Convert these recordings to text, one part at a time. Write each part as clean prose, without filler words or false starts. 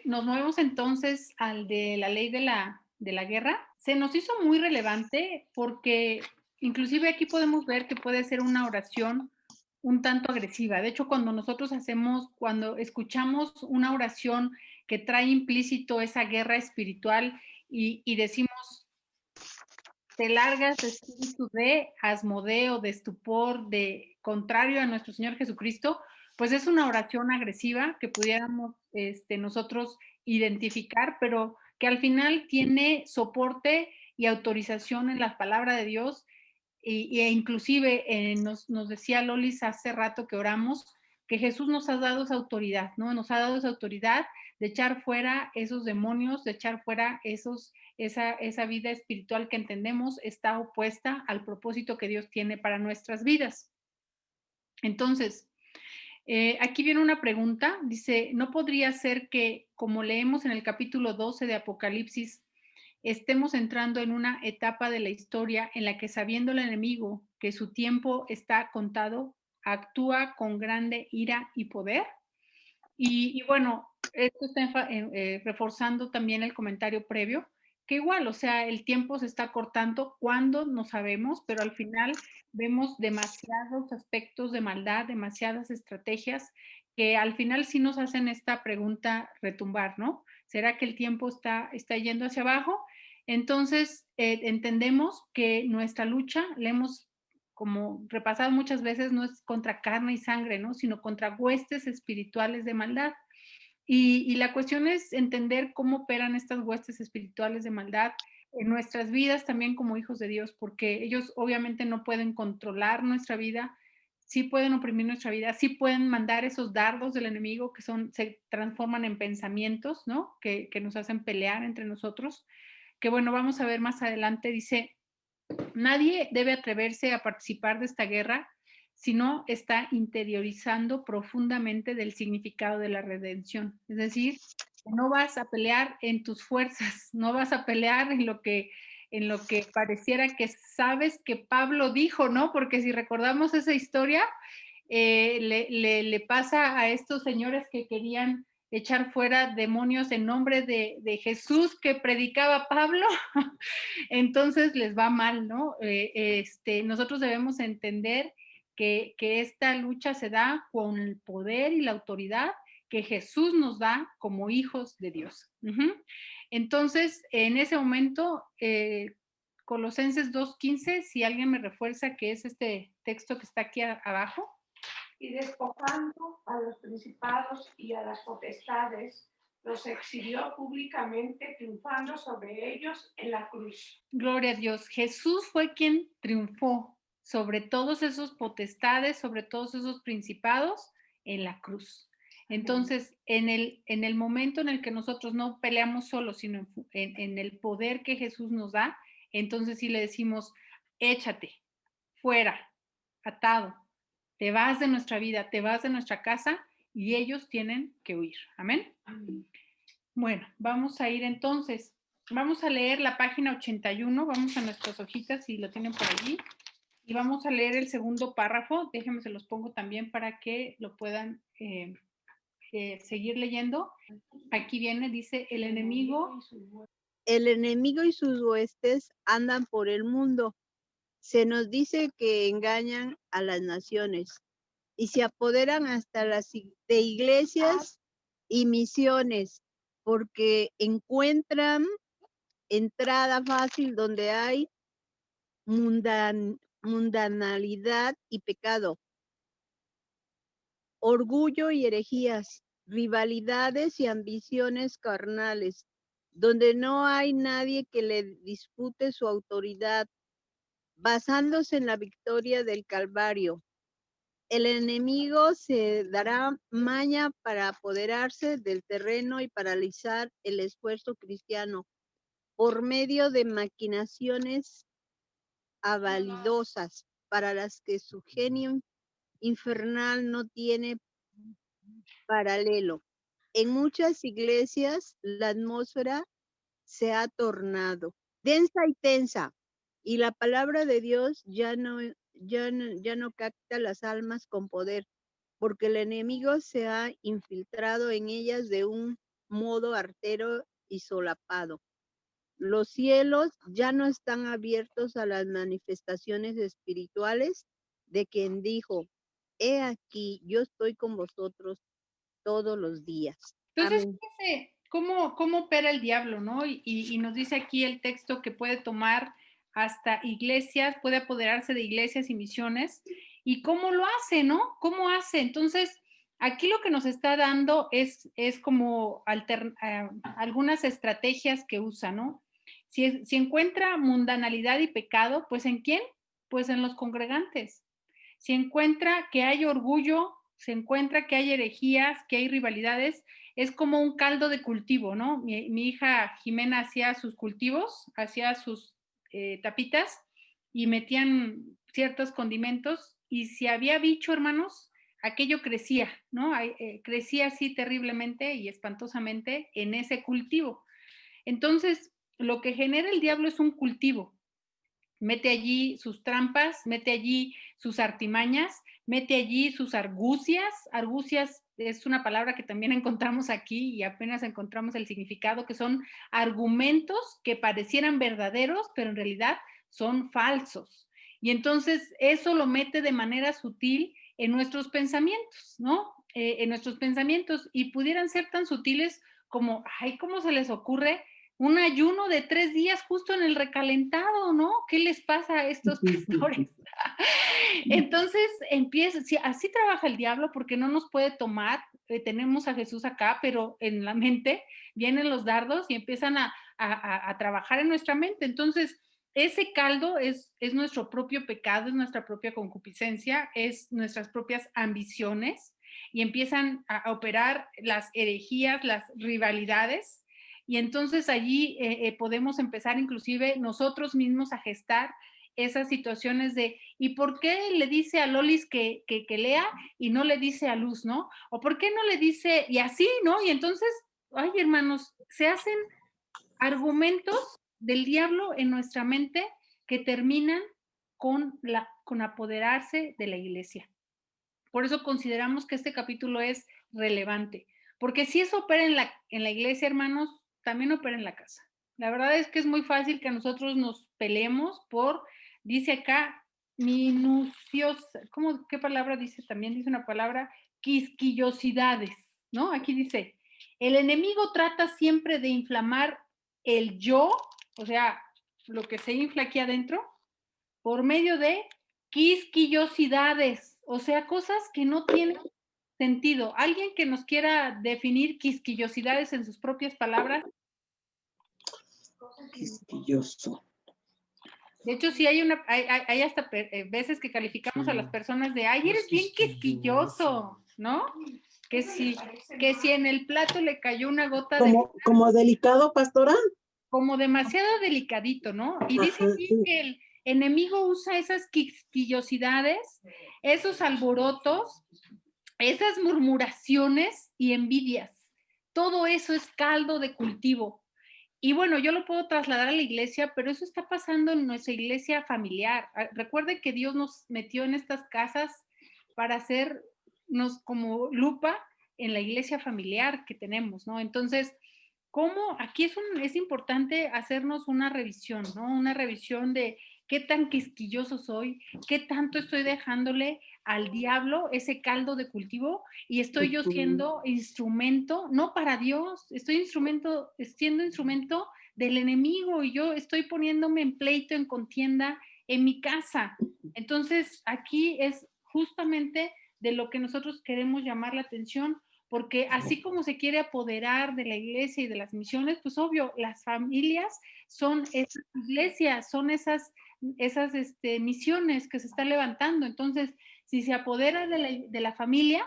Nos movemos entonces al de la ley de la guerra. Se nos hizo muy relevante porque inclusive aquí podemos ver que puede ser una oración un tanto agresiva. De hecho, cuando escuchamos una oración que trae implícito esa guerra espiritual y decimos, te largas, espíritu de Asmodeo, de estupor, de contrario a nuestro Señor Jesucristo, pues es una oración agresiva que pudiéramos nosotros identificar, pero que al final tiene soporte y autorización en la palabra de Dios inclusive nos decía Lolis hace rato que oramos que Jesús nos ha dado esa autoridad, ¿no? Nos ha dado esa autoridad de echar fuera esos demonios, de echar fuera esa vida espiritual que entendemos está opuesta al propósito que Dios tiene para nuestras vidas. Entonces, aquí viene una pregunta, dice, ¿no podría ser que, como leemos en el capítulo 12 de Apocalipsis, estemos entrando en una etapa de la historia en la que sabiendo el enemigo que su tiempo está contado, actúa con grande ira y poder? Y bueno, esto está reforzando también el comentario previo, que igual, o sea, el tiempo se está cortando, cuándo no sabemos, pero al final vemos demasiados aspectos de maldad, demasiadas estrategias que al final sí nos hacen esta pregunta retumbar, ¿no? ¿Será que el tiempo está yendo hacia abajo? Entonces, entendemos que nuestra lucha, la hemos como repasado muchas veces, no es contra carne y sangre, ¿no? Sino contra huestes espirituales de maldad. Y la cuestión es entender cómo operan estas huestes espirituales de maldad en nuestras vidas también como hijos de Dios, porque ellos obviamente no pueden controlar nuestra vida, sí pueden oprimir nuestra vida, sí pueden mandar esos dardos del enemigo se transforman en pensamientos, ¿no? Que nos hacen pelear entre nosotros. Que bueno, vamos a ver más adelante, dice, nadie debe atreverse a participar de esta guerra si no está interiorizando profundamente del significado de la redención. Es decir, no vas a pelear en tus fuerzas, no vas a pelear en lo que pareciera que sabes que Pablo dijo, ¿no? Porque si recordamos esa historia, le pasa a estos señores que querían echar fuera demonios en nombre de Jesús que predicaba Pablo, entonces les va mal, ¿no? Nosotros debemos entender que esta lucha se da con el poder y la autoridad que Jesús nos da como hijos de Dios. Entonces, en ese momento, Colosenses 2:15, si alguien me refuerza que es este texto que está aquí abajo. Y despojando a los principados y a las potestades, los exhibió públicamente, triunfando sobre ellos en la cruz. Gloria a Dios. Jesús fue quien triunfó sobre todos esos potestades, sobre todos esos principados en la cruz. Entonces, en el momento en el que nosotros no peleamos solos, sino en el poder que Jesús nos da, entonces sí le decimos, échate, fuera, atado, te vas de nuestra vida, te vas de nuestra casa y ellos tienen que huir. Amén. Amén. Bueno, vamos a ir entonces. Vamos a leer la página 81, vamos a nuestras hojitas si lo tienen por allí, y vamos a leer el segundo párrafo. Déjenme, se los pongo también para que lo puedan seguir leyendo. Aquí viene, dice, el enemigo y sus huestes andan por el mundo. Se nos dice que engañan a las naciones y se apoderan hasta de iglesias y misiones, porque encuentran entrada fácil donde hay mundanalidad y pecado, orgullo y herejías, rivalidades y ambiciones carnales, donde no hay nadie que le dispute su autoridad, basándose en la victoria del Calvario. El enemigo se dará maña para apoderarse del terreno y paralizar el esfuerzo cristiano por medio de maquinaciones habilidosas para las que su genio infernal no tiene paralelo. En muchas iglesias la atmósfera se ha tornado densa y tensa, y la palabra de Dios ya no capta las almas con poder, porque el enemigo se ha infiltrado en ellas de un modo artero y solapado. Los cielos ya no están abiertos a las manifestaciones espirituales de quien dijo, he aquí, yo estoy con vosotros todos los días. Entonces, Amén. fíjese cómo opera el diablo, ¿no? Y nos dice aquí el texto que puede tomar hasta iglesias, puede apoderarse de iglesias y misiones. ¿Y cómo lo hace, no? ¿Cómo hace? Entonces, aquí lo que nos está dando es como algunas estrategias que usa, ¿no? Si encuentra mundanalidad y pecado, pues ¿en quién? Pues en los congregantes. Si encuentra que hay orgullo, se encuentra que hay herejías, que hay rivalidades, es como un caldo de cultivo, ¿no? Mi hija Jimena hacía sus cultivos, hacía sus tapitas y metían ciertos condimentos y si había bicho, hermanos, aquello crecía, ¿no? Crecía así terriblemente y espantosamente en ese cultivo. Entonces, lo que genera el diablo es un cultivo, mete allí sus trampas, mete allí sus artimañas, mete allí sus argucias. Argucias es una palabra que también encontramos aquí y apenas encontramos el significado, que son argumentos que parecieran verdaderos, pero en realidad son falsos. Y entonces eso lo mete de manera sutil en nuestros pensamientos, ¿no? En nuestros pensamientos y pudieran ser tan sutiles como, ay, ¿cómo se les ocurre un ayuno de 3 días justo en el recalentado, ¿no? ¿Qué les pasa a estos pastores? Entonces empieza, sí, así trabaja el diablo porque no nos puede tomar, tenemos a Jesús acá, pero en la mente vienen los dardos y empiezan a trabajar en nuestra mente. Entonces, ese caldo es nuestro propio pecado, es nuestra propia concupiscencia, es nuestras propias ambiciones y empiezan a operar las herejías, las rivalidades y entonces allí podemos empezar inclusive nosotros mismos a gestar esas situaciones de, ¿y por qué le dice a Lolis que lea y no le dice a Luz, ¿no? ¿O por qué no le dice, y así, ¿no? Y entonces, ay, hermanos, se hacen argumentos del diablo en nuestra mente que terminan con apoderarse de la iglesia. Por eso consideramos que este capítulo es relevante, porque si eso opera en la iglesia, hermanos, también opera en la casa. La verdad es que es muy fácil que nosotros nos peleemos por, dice acá, minuciosa, ¿cómo, qué palabra dice? También dice una palabra, quisquillosidades, ¿no? Aquí dice, el enemigo trata siempre de inflamar el yo, o sea, lo que se infla aquí adentro, por medio de quisquillosidades, o sea, cosas que no tienen sentido. ¿Alguien que nos quiera definir quisquillosidades en sus propias palabras? Quisquilloso. De hecho, sí hay hasta veces que calificamos a las personas de, ay, eres bien quisquilloso, ¿no? Que si en el plato le cayó una gota de... Como delicado, pastora. Como demasiado delicadito, ¿no? Y dice Ajá, aquí sí. que el enemigo usa esas quisquillosidades, esos alborotos, esas murmuraciones y envidias. Todo eso es caldo de cultivo. Y bueno, yo lo puedo trasladar a la iglesia, pero eso está pasando en nuestra iglesia familiar. Recuerde que Dios nos metió en estas casas para hacernos como lupa en la iglesia familiar que tenemos, ¿no? Entonces, ¿cómo? Aquí es importante hacernos una revisión, ¿no? Una revisión de qué tan quisquilloso soy, qué tanto estoy dejándole al diablo ese caldo de cultivo y estoy yo siendo instrumento, no para Dios, siendo instrumento del enemigo y yo estoy poniéndome en pleito, en contienda en mi casa. Entonces, aquí es justamente de lo que nosotros queremos llamar la atención, porque así como se quiere apoderar de la iglesia y de las misiones, pues obvio, las familias son esas iglesias, son esas misiones que se están levantando. Entonces, si se apodera de la familia,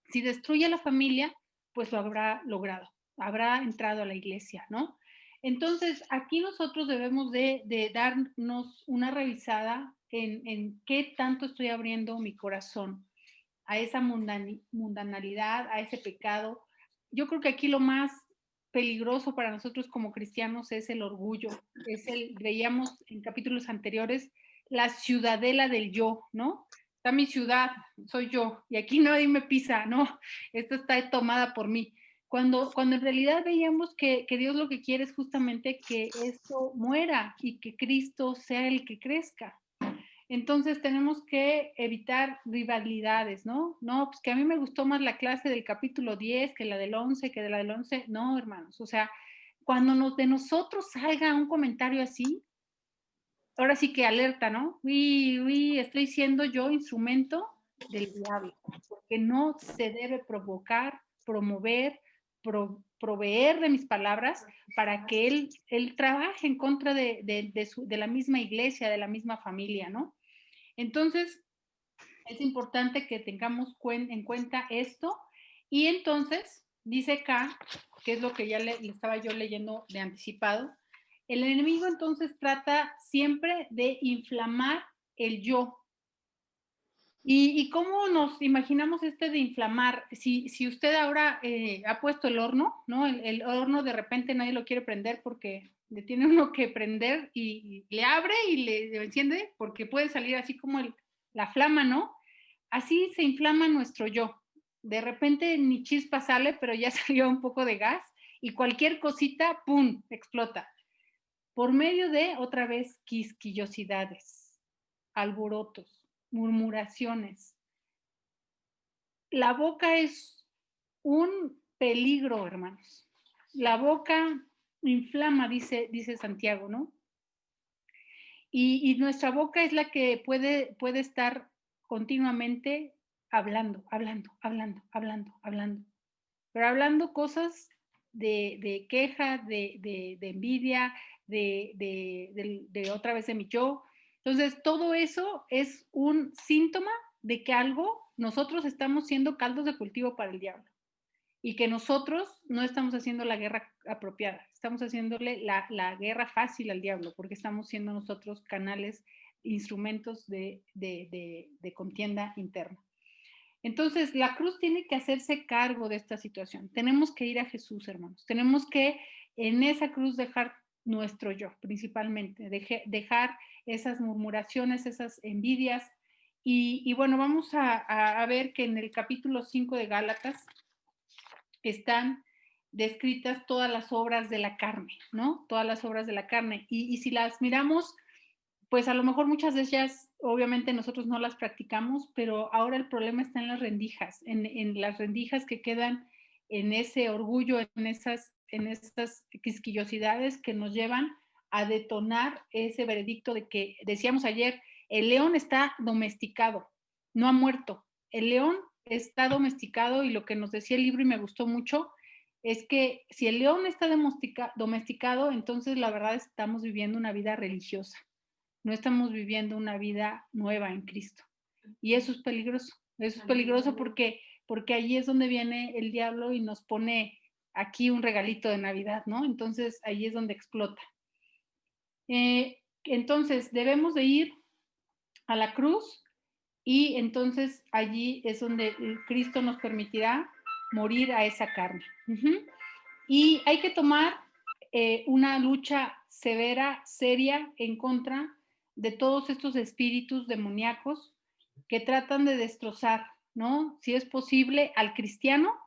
si destruye la familia, pues lo habrá logrado, habrá entrado a la iglesia, ¿no? Entonces, aquí nosotros debemos de darnos una revisada en qué tanto estoy abriendo mi corazón a esa mundanalidad, a ese pecado. Yo creo que aquí lo más peligroso para nosotros como cristianos es el orgullo, veíamos en capítulos anteriores, la ciudadela del yo, ¿no? Está mi ciudad, soy yo, y aquí nadie me pisa, ¿no? Esta está tomada por mí. cuando en realidad veíamos que Dios lo que quiere es justamente que esto muera y que Cristo sea el que crezca. Entonces tenemos que evitar rivalidades, ¿no? No, pues que a mí me gustó más la clase del capítulo 10 que la del 11, que de la del 11. No, hermanos, o sea, cuando de nosotros salga un comentario así, ahora sí que alerta, ¿no? Uy, uy, estoy siendo yo instrumento del diablo, porque no se debe provocar, promover, proveer de mis palabras para que él trabaje en contra de la misma iglesia, de la misma familia, ¿no? Entonces, es importante que tengamos en cuenta esto. Y entonces, dice acá, que es lo que ya le estaba yo leyendo de anticipado, el enemigo entonces trata siempre de inflamar el yo. ¿Y cómo nos imaginamos de inflamar? Si usted ahora ha puesto el horno, ¿no? El horno de repente nadie lo quiere prender porque le tiene uno que prender y le abre y le enciende porque puede salir así como la flama, ¿no? Así se inflama nuestro yo. De repente ni chispa sale, pero ya salió un poco de gas y cualquier cosita, ¡pum!, explota. Por medio de, otra vez, quisquillosidades, alborotos, murmuraciones. La boca es un peligro, hermanos. La boca inflama, dice Santiago, ¿no? Y nuestra boca es la que puede estar continuamente hablando, pero hablando cosas de queja, de envidia, de otra vez de mi yo. Entonces, todo eso es un síntoma de que nosotros estamos siendo caldos de cultivo para el diablo y que nosotros no estamos haciendo la guerra apropiada, estamos haciéndole la guerra fácil al diablo, porque estamos siendo nosotros canales, instrumentos de contienda interna. Entonces, la cruz tiene que hacerse cargo de esta situación. Tenemos que ir a Jesús, hermanos. Tenemos que en esa cruz dejar nuestro yo, principalmente, dejar esas murmuraciones, esas envidias. Y bueno, vamos a ver que en el capítulo 5 de Gálatas, están descritas todas las obras de la carne, ¿no? Todas las obras de la carne. Y si las miramos, pues a lo mejor muchas de ellas, obviamente nosotros no las practicamos, pero ahora el problema está en las rendijas, en las rendijas que quedan en ese orgullo, en esas quisquillosidades que nos llevan a detonar ese veredicto de que decíamos ayer, el león está domesticado, no ha muerto. El león está domesticado y lo que nos decía el libro y me gustó mucho es que si el león está domesticado, entonces la verdad estamos viviendo una vida religiosa, no estamos viviendo una vida nueva en Cristo. Y eso es peligroso porque allí es donde viene el diablo y nos pone aquí un regalito de Navidad, ¿no? Entonces ahí es donde explota. Entonces debemos de ir a la cruz y entonces allí es donde Cristo nos permitirá morir a esa carne. Y hay que tomar una lucha severa, seria, en contra de todos estos espíritus demoníacos que tratan de destrozar, ¿no? Si es posible, al cristiano,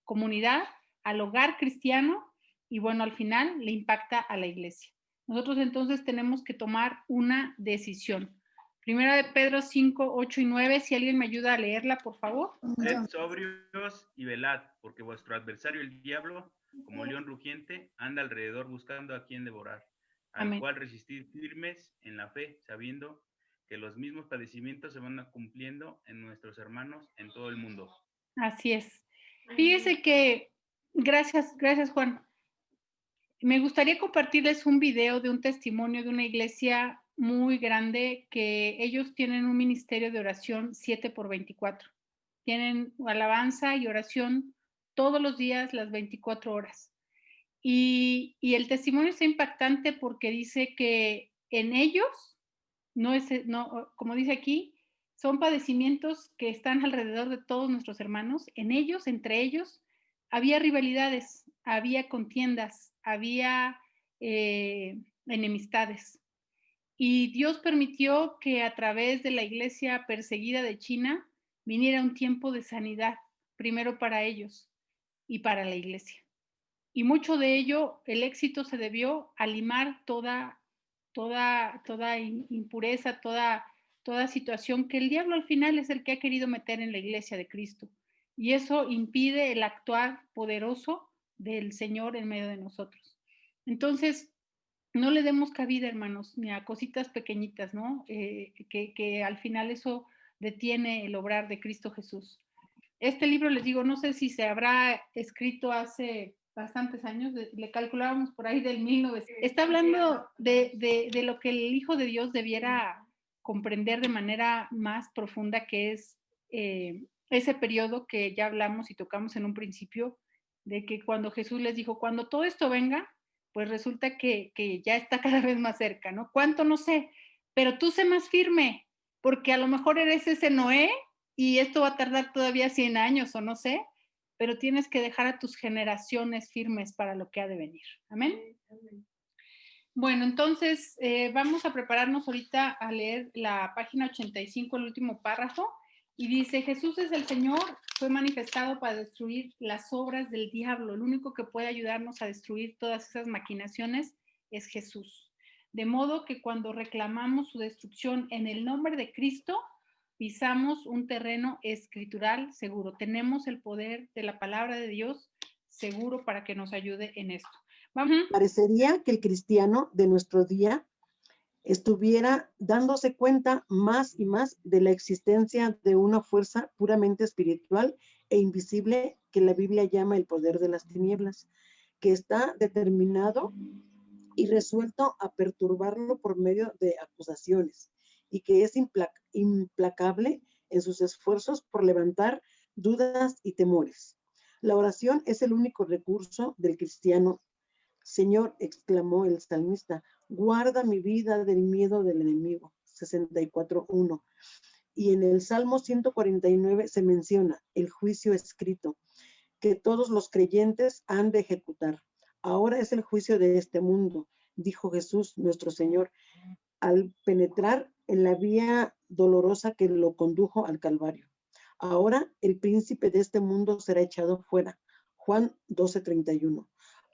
comunidad, al hogar cristiano, y bueno, al final le impacta a la iglesia. Nosotros entonces tenemos que tomar una decisión. Primera de Pedro 5, 8 y 9, si alguien me ayuda a leerla, por favor. Sed sobrios y velad, porque vuestro adversario el diablo, como león rugiente, anda alrededor buscando a quien devorar, al Amén. cual resistir firmes en la fe, sabiendo que los mismos padecimientos se van cumpliendo en nuestros hermanos en todo el mundo. Así es. Fíjese que, gracias Juan. Me gustaría compartirles un video de un testimonio de una iglesia muy grande que ellos tienen un ministerio de oración 7x24. Tienen alabanza y oración todos los días, las 24 horas. Y el testimonio está impactante porque dice que en ellos, como dice aquí, son padecimientos que están alrededor de todos nuestros hermanos. En ellos, entre ellos, había rivalidades, había contiendas, había enemistades. Y Dios permitió que a través de la iglesia perseguida de China viniera un tiempo de sanidad, primero para ellos. y para la iglesia. Y mucho de ello, el éxito se debió a limar toda impureza, toda situación que el diablo al final es el que ha querido meter en la iglesia de Cristo. Y eso impide el actuar poderoso del Señor en medio de nosotros. Entonces, no le demos cabida, hermanos, ni a cositas pequeñitas, ¿no? Que al final eso detiene el obrar de Cristo Jesús. Este libro, les digo, no sé si se habrá escrito hace bastantes años, le calculábamos por ahí del 1900. Está hablando de lo que el Hijo de Dios debiera comprender de manera más profunda, que es ese periodo que ya hablamos y tocamos en un principio, de que cuando Jesús les dijo, cuando todo esto venga, pues resulta que ya está cada vez más cerca, ¿no? ¿Cuánto? No sé, pero tú sé más firme, porque a lo mejor eres ese Noé y esto va a tardar todavía 100 años o no sé, pero tienes que dejar a tus generaciones firmes para lo que ha de venir. Amén. Bueno, entonces vamos a prepararnos ahorita a leer la página 85, el último párrafo, y dice, Jesús es el Señor, fue manifestado para destruir las obras del diablo. El único que puede ayudarnos a destruir todas esas maquinaciones es Jesús. De modo que cuando reclamamos su destrucción en el nombre de Cristo, pisamos un terreno escritural seguro. Tenemos el poder de la palabra de Dios seguro para que nos ayude en esto. Vamos. Parecería que el cristiano de nuestro día estuviera dándose cuenta más y más de la existencia de una fuerza puramente espiritual e invisible que la Biblia llama el poder de las tinieblas, que está determinado y resuelto a perturbarlo por medio de acusaciones y que es implacable en sus esfuerzos por levantar dudas y temores. La oración es el único recurso del cristiano. Señor, exclamó el salmista, guarda mi vida del miedo del enemigo. 64:1. Y en el Salmo 149 se menciona el juicio escrito que todos los creyentes han de ejecutar. Ahora es el juicio de este mundo, dijo Jesús nuestro Señor, al penetrar en la vía dolorosa que lo condujo al Calvario. Ahora el príncipe de este mundo será echado fuera. Juan 12:31.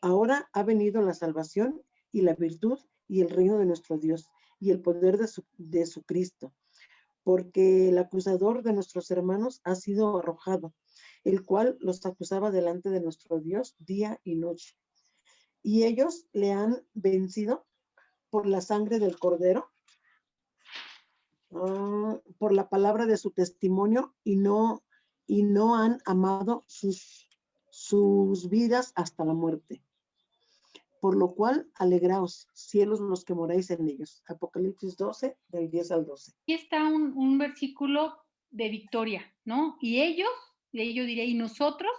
Ahora ha venido la salvación y la virtud y el reino de nuestro Dios y el poder de su Cristo, porque el acusador de nuestros hermanos ha sido arrojado, el cual los acusaba delante de nuestro Dios día y noche. Y ellos le han vencido por la sangre del Cordero, por la palabra de su testimonio, y no han amado sus vidas hasta la muerte. Por lo cual, alegraos, cielos los que moráis en ellos. Apocalipsis 12, del 10 al 12. Aquí está un versículo de victoria, ¿no? Y ellos, yo diré, y nosotros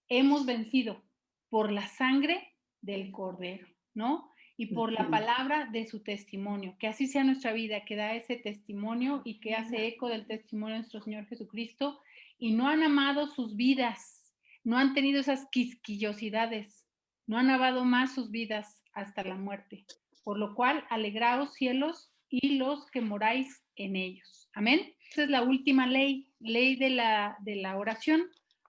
hemos vencido por la sangre del Cordero, ¿no? Y por la palabra de su testimonio. Que así sea nuestra vida, que da ese testimonio y que hace eco del testimonio de nuestro Señor Jesucristo. Y no han amado sus vidas, no han tenido esas quisquillosidades, no han amado más sus vidas hasta la muerte. Por lo cual, alegraos cielos y los que moráis en ellos. Amén. Esa es la última ley de la oración.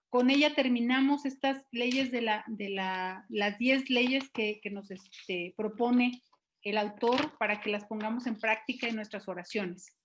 Con ella terminamos estas leyes las 10 leyes que nos propone el autor para que las pongamos en práctica en nuestras oraciones.